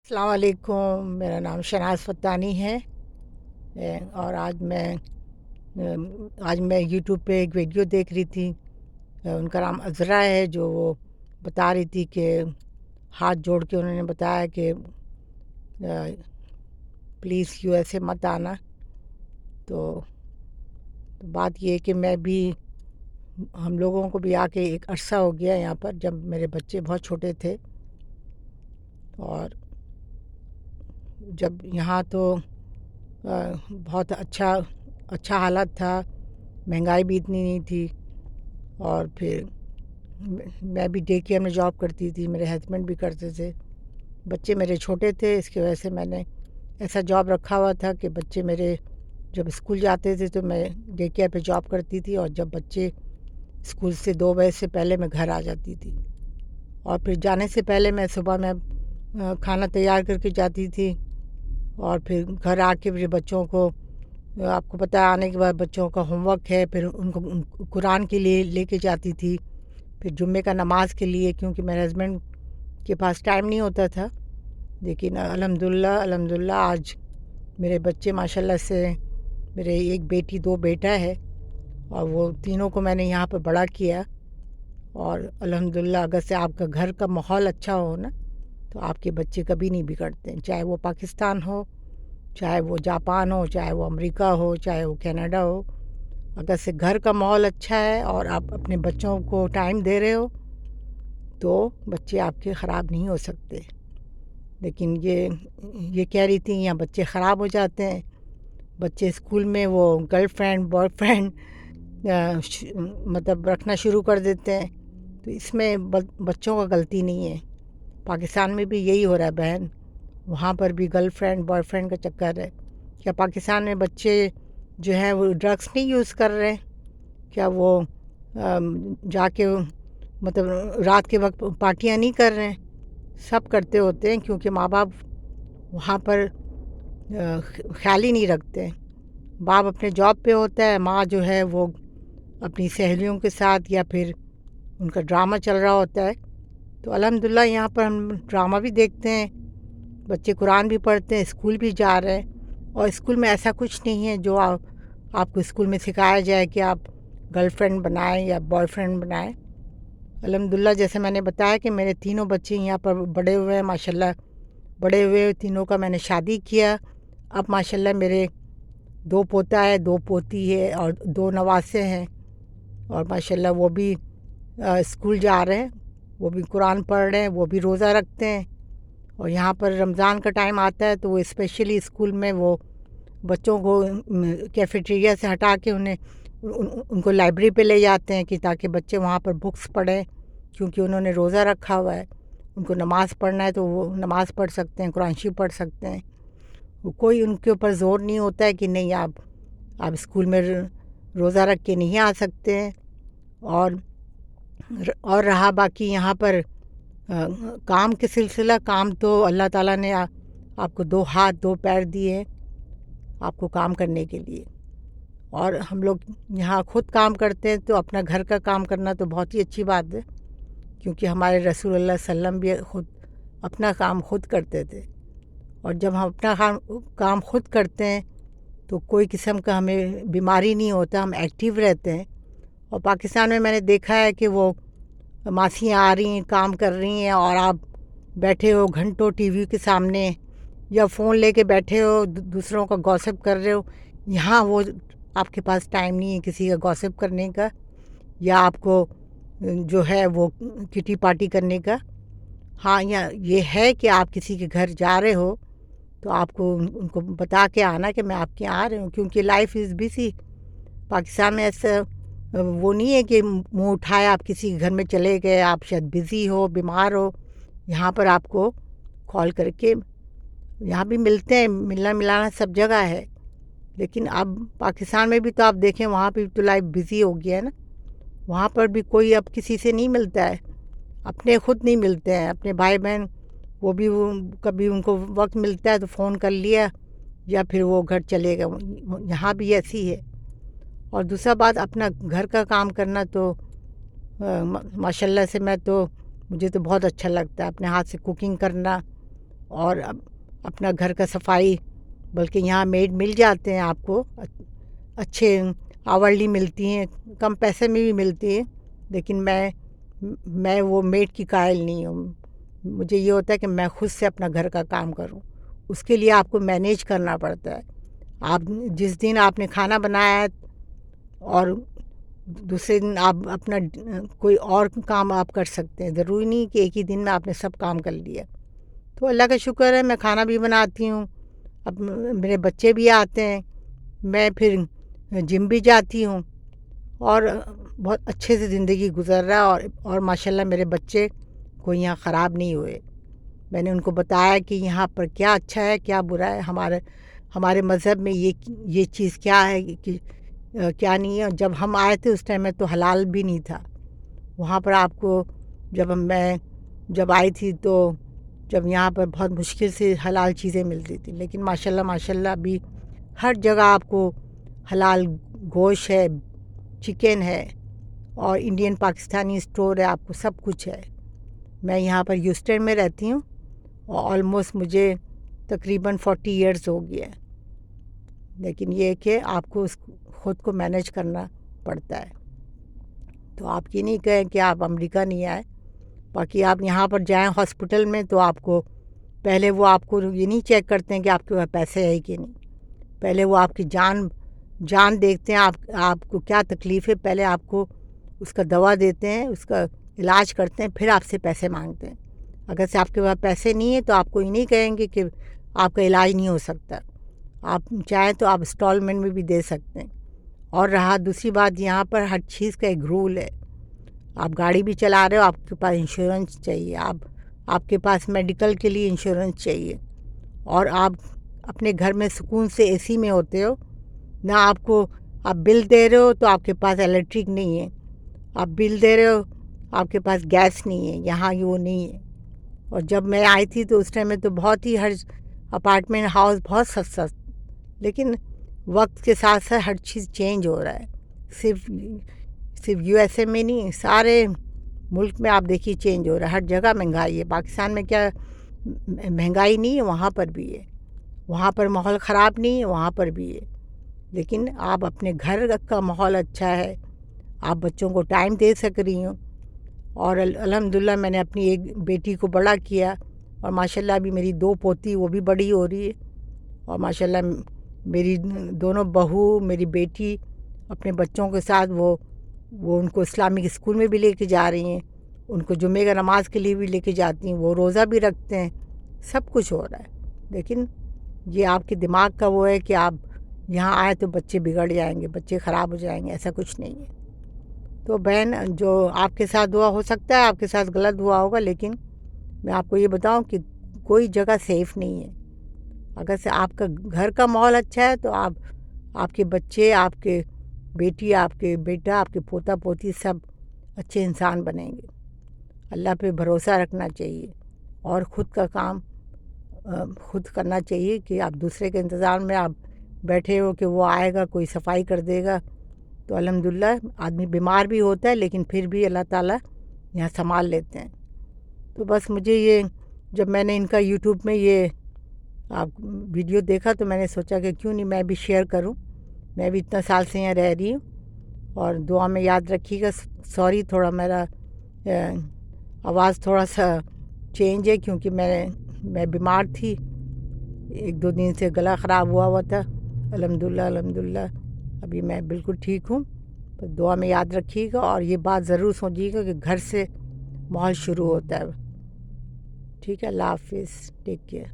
السلام علیکم، میرا نام شناز فتانی ہے۔ اور آج میں یوٹیوب پہ ایک ویڈیو دیکھ رہی تھی۔ ان کا نام عذرا ہے، جو وہ بتا رہی تھی کہ ہاتھ جوڑ کے انہوں نے بتایا کہ پلیز یو ایس اے مت آنا۔ تو بات یہ کہ میں بھی، ہم لوگوں کو بھی آ کے ایک عرصہ ہو گیا یہاں پر، جب میرے بچے بہت چھوٹے تھے۔ اور جب یہاں تو بہت اچھا حالت تھا، مہنگائی بھی اتنی نہیں تھی۔ اور پھر میں بھی ڈے کیئر میں جاب کرتی تھی، میرے ہسبینڈ بھی کرتے تھے۔ بچے میرے چھوٹے تھے، اس کی وجہ سے میں نے ایسا جاب رکھا ہوا تھا کہ بچے میرے جب اسکول جاتے تھے تو میں ڈے کیئر پہ جاب کرتی تھی، اور جب بچے اسکول سے 2 بجے سے پہلے میں گھر آ جاتی تھی۔ اور پھر جانے سے پہلے میں صبح میں کھانا تیار کر کے جاتی تھی، اور پھر گھر آ کے پھر بچوں کو، آپ کو پتہ ہے آنے کے بعد بچوں کا ہوم ورک ہے، پھر ان کو قرآن کے لیے لے کے جاتی تھی، پھر جمعے کا نماز کے لیے، کیونکہ میرے ہسبینڈ کے پاس ٹائم نہیں ہوتا تھا۔ لیکن الحمدللہ آج میرے بچے ماشاءاللہ سے، میرے ایک بیٹی 2 بیٹا ہے، اور وہ تینوں کو میں نے یہاں پہ بڑا کیا۔ اور الحمدللہ اگر سے آپ کا گھر کا ماحول اچھا ہو نا، تو آپ کے بچے کبھی نہیں بگڑتے، چاہے وہ پاکستان ہو، چاہے وہ جاپان ہو، چاہے وہ امریکہ ہو، چاہے وہ کینیڈا ہو۔ اگر سے گھر کا ماحول اچھا ہے اور آپ اپنے بچوں کو ٹائم دے رہے ہو، تو بچے آپ کے خراب نہیں ہو سکتے۔ لیکن یہ کہہ رہی تھی یہاں بچے خراب ہو جاتے ہیں، بچے اسکول میں وہ گرل فرینڈ بوائے فرینڈ مطلب رکھنا شروع کر دیتے ہیں۔ تو اس میں بچوں کا غلطی نہیں ہے، پاکستان میں بھی یہی ہو رہا ہے بہن، وہاں پر بھی گرل فرینڈ بوائے فرینڈ کا چکر ہے۔ کیا پاکستان میں بچے جو ہیں وہ ڈرگس نہیں یوز کر رہے؟ کیا وہ جا کے مطلب رات کے وقت پارٹیاں نہیں کر رہے ہیں؟ سب کرتے ہوتے ہیں، کیونکہ ماں باپ وہاں پر خیال ہی نہیں رکھتے۔ باپ اپنے جاب پہ ہوتا ہے، ماں جو ہے وہ اپنی سہیلیوں کے ساتھ، یا پھر ان کا ڈرامہ چل رہا ہوتا ہے۔ تو الحمدللہ یہاں پر ہم ڈرامہ بھی دیکھتے ہیں، بچے قرآن بھی پڑھتے ہیں، اسکول بھی جا رہے ہیں۔ اور اسکول میں ایسا کچھ نہیں ہے جو آپ کو اسکول میں سکھایا جائے کہ آپ گرل فرینڈ بنائیں یا بوائے فرینڈ بنائیں۔ الحمدللہ جیسے میں نے بتایا کہ میرے تینوں بچے یہاں پر بڑے ہوئے ہیں ماشاءاللہ، بڑے ہوئے تینوں کا میں نے شادی کیا۔ اب ماشاءاللہ میرے 2 پوتا ہے، 2 پوتی ہے، اور 2 نواسے ہیں، اور ماشاءاللہ وہ بھی اسکول جا رہے ہیں، وہ بھی قرآن پڑھ رہے ہیں، وہ بھی روزہ رکھتے ہیں۔ اور یہاں پر رمضان کا ٹائم آتا ہے تو وہ اسپیشلی اسکول میں وہ بچوں کو کیفیٹیریا سے ہٹا کے ان کو لائبریری پہ لے جاتے ہیں، کہ تاکہ بچے وہاں پر بکس پڑھیں، کیونکہ انہوں نے روزہ رکھا ہوا ہے۔ ان کو نماز پڑھنا ہے تو وہ نماز پڑھ سکتے ہیں، قرآن شریف پڑھ سکتے ہیں۔ کوئی ان کے اوپر زور نہیں ہوتا ہے کہ نہیں آپ اسکول میں روزہ رکھ کے نہیں آ سکتے ہیں۔ اور رہا باقی یہاں پر کام کے سلسلہ، کام تو اللہ تعالیٰ نے آپ کو 2 ہاتھ 2 پیر دیے ہیں آپ کو کام کرنے کے لیے، اور ہم لوگ یہاں خود کام کرتے ہیں، تو اپنا گھر کا کام کرنا تو بہت ہی اچھی بات ہے، کیونکہ ہمارے رسول اللہ صلی اللہ علیہ وسلم بھی خود اپنا کام خود کرتے تھے۔ اور جب ہم اپنا کام خود کرتے ہیں تو کوئی قسم کا ہمیں بیماری نہیں ہوتا، ہم ایکٹیو رہتے ہیں۔ اور پاکستان میں نے دیکھا ہے کہ وہ ماسیاں آ رہی ہیں، کام کر رہی ہیں، اور آپ بیٹھے ہو گھنٹوں ٹی وی کے سامنے، یا فون لے کے بیٹھے ہو، دوسروں کا گوسپ کر رہے ہو۔ یہاں وہ آپ کے پاس ٹائم نہیں ہے کسی کا گوسپ کرنے کا، یا آپ کو جو ہے وہ کٹی پارٹی کرنے کا۔ ہاں یہ ہے کہ آپ کسی کے گھر جا رہے ہو تو آپ کو ان کو بتا کے آنا کہ میں آپ کے یہاں آ رہی ہوں، کیونکہ لائف از بزی۔ پاکستان میں ایسا وہ نہیں ہے کہ منہ اٹھایا آپ کسی کے گھر میں چلے گئے، آپ شاید بزی ہو، بیمار ہو۔ یہاں پر آپ کو کال کر کے یہاں بھی ملتے ہیں، ملنا ملانا سب جگہ ہے۔ لیکن اب پاکستان میں بھی تو آپ دیکھیں، وہاں پہ تو لائف بزی ہو گیا ہے نا، وہاں پر بھی کوئی اب کسی سے نہیں ملتا ہے، اپنے خود نہیں ملتے ہیں، اپنے بھائی بہن وہ بھی کبھی ان کو وقت ملتا ہے تو فون کر لیا، یا پھر وہ گھر چلے گئے۔ یہاں بھی ایسی ہے۔ اور دوسرا بات، اپنا گھر کا کام کرنا تو ماشاءاللہ سے مجھے تو بہت اچھا لگتا ہے، اپنے ہاتھ سے کوکنگ کرنا، اور اپنا گھر کا صفائی، بلکہ یہاں میڈ مل جاتے ہیں آپ کو، اچھے آورلی ملتی ہیں، کم پیسے میں بھی ملتی ہیں، لیکن میں وہ میڈ کی قائل نہیں ہوں. مجھے یہ ہوتا ہے کہ میں خود سے اپنا گھر کا کام کروں. اس کے لیے آپ کو مینیج کرنا پڑتا ہے. آپ جس دن آپ نے کھانا بنایا ہے اور دوسرے دن آپ اپنا کوئی اور کام آپ کر سکتے ہیں، ضروری نہیں کہ ایک ہی دن میں آپ نے سب کام کر لیا. تو اللہ کا شکر ہے، میں کھانا بھی بناتی ہوں، اب میرے بچے بھی آتے ہیں، میں پھر جم بھی جاتی ہوں، اور بہت اچھے سے زندگی گزر رہا ہے. اور ماشاءاللہ میرے بچے کوئی یہاں خراب نہیں ہوئے. میں نے ان کو بتایا کہ یہاں پر کیا اچھا ہے کیا برا ہے، ہمارے مذہب میں یہ چیز کیا ہے کہ کیا نہیں ہے. جب ہم آئے تھے اس ٹائم میں تو حلال بھی نہیں تھا وہاں پر. آپ کو میں جب آئی تھی تو جب یہاں پر بہت مشکل سے حلال چیزیں ملتی تھیں، لیکن ماشاءاللہ ابھی ہر جگہ آپ کو حلال گوشت ہے، چکن ہے، اور انڈین پاکستانی اسٹور ہے، آپ کو سب کچھ ہے. میں یہاں پر ہیوسٹن میں رہتی ہوں، اور آلموسٹ مجھے تقریباً 40 ایئرز ہو گیا ہے. لیکن یہ کہ آپ کو خود کو مینیج کرنا پڑتا ہے. تو آپ یہ نہیں کہیں کہ آپ امریکہ نہیں آئے. باقی آپ یہاں پر جائیں ہاسپٹل میں تو آپ کو پہلے وہ آپ کو یہ نہیں چیک کرتے ہیں کہ آپ کے پاس پیسے ہے کہ نہیں. پہلے وہ آپ کی جان دیکھتے ہیں، آپ کو کیا تکلیف ہے، پہلے آپ کو اس کا دوا دیتے ہیں، اس کا علاج کرتے ہیں، پھر آپ سے پیسے مانگتے ہیں. اگر سے آپ کے پاس پیسے نہیں ہیں تو آپ کو یہ نہیں کہیں گے کہ آپ کا علاج نہیں ہو سکتا. آپ چاہیں تو آپ انسٹالمنٹ میں بھی دے سکتے ہیں. اور رہا دوسری بات، یہاں پر ہر چیز کا ایک رول ہے. آپ گاڑی بھی چلا رہے ہو، آپ کے پاس انشورنس چاہیے، آپ کے پاس میڈیکل کے لیے انشورنس چاہیے. اور آپ اپنے گھر میں سکون سے اے سی میں ہوتے ہو، نہ آپ بل دے رہے ہو تو آپ کے پاس الیکٹرک نہیں ہے، آپ بل دے رہے ہو آپ کے پاس گیس نہیں ہے. یہاں وہ نہیں ہے. اور جب میں آئی تھی تو اس ٹائم میں تو بہت ہی ہر اپارٹمنٹ ہاؤس بہت سستا، لیکن وقت کے ساتھ ساتھ ہر چیز چینج ہو رہا ہے. صرف یو ایس اے میں نہیں، سارے ملک میں آپ دیکھیے چینج ہو رہا ہے. ہر جگہ مہنگائی ہے. پاکستان میں کیا مہنگائی نہیں ہے؟ وہاں پر بھی ہے. وہاں پر ماحول خراب نہیں ہے؟ وہاں پر بھی ہے. لیکن آپ اپنے گھر کا ماحول اچھا ہے، آپ بچوں کو ٹائم دے سک رہی ہوں. اور الحمدللہ میں نے اپنی ایک بیٹی کو بڑا کیا، اور ماشاءاللہ ابھی میری 2 پوتی وہ بھی بڑی ہو رہی ہے. اور ماشاءاللہ میری دونوں بہو، میری بیٹی اپنے بچوں کے ساتھ وہ ان کو اسلامک اسکول میں بھی لے کے جا رہی ہیں، ان کو جمعہ کا نماز کے لیے بھی لے کے جاتی ہیں، وہ روزہ بھی رکھتے ہیں. سب کچھ ہو رہا ہے. لیکن یہ آپ کے دماغ کا وہ ہے کہ آپ یہاں آئے تو بچے بگڑ جائیں گے، بچے خراب ہو جائیں گے، ایسا کچھ نہیں ہے. تو بہن، جو آپ کے ساتھ ہوا ہو سکتا ہے آپ کے ساتھ غلط ہوا ہوگا، لیکن میں آپ کو یہ بتاؤں کہ کوئی جگہ سیف نہیں ہے. اگر سے آپ کا گھر کا ماحول اچھا ہے تو آپ کے بچے، آپ کے بیٹی، آپ کے بیٹا، آپ کے پوتا پوتی سب اچھے انسان بنیں گے. اللہ پہ بھروسہ رکھنا چاہیے، اور خود کا کام خود کرنا چاہیے. کہ آپ دوسرے کے انتظار میں آپ بیٹھے ہو کہ وہ آئے گا کوئی صفائی کر دے گا، تو الحمدللہ آدمی بیمار بھی ہوتا ہے لیکن پھر بھی اللہ تعالیٰ یہاں سنبھال لیتے ہیں. تو بس مجھے یہ، جب میں نے ان کا یوٹیوب میں یہ آپ ویڈیو دیکھا تو میں نے سوچا کہ کیوں نہیں میں بھی شیئر کروں. میں بھی اتنا سال سے یہاں رہ رہی ہوں. اور دعا میں یاد رکھیے گا. سوری، تھوڑا میرا آواز تھوڑا سا چینج ہے، کیونکہ میں بیمار تھی. 1-2 دن سے گلا خراب ہوا تھا. الحمدللہ ابھی میں بالکل ٹھیک ہوں. تو دعا میں یاد رکھیے گا، اور یہ بات ضرور سوچیے گا کہ گھر سے ماحول شروع ہوتا ہے. ٹھیک ہے، اللہ حافظ، ٹیک کیئر.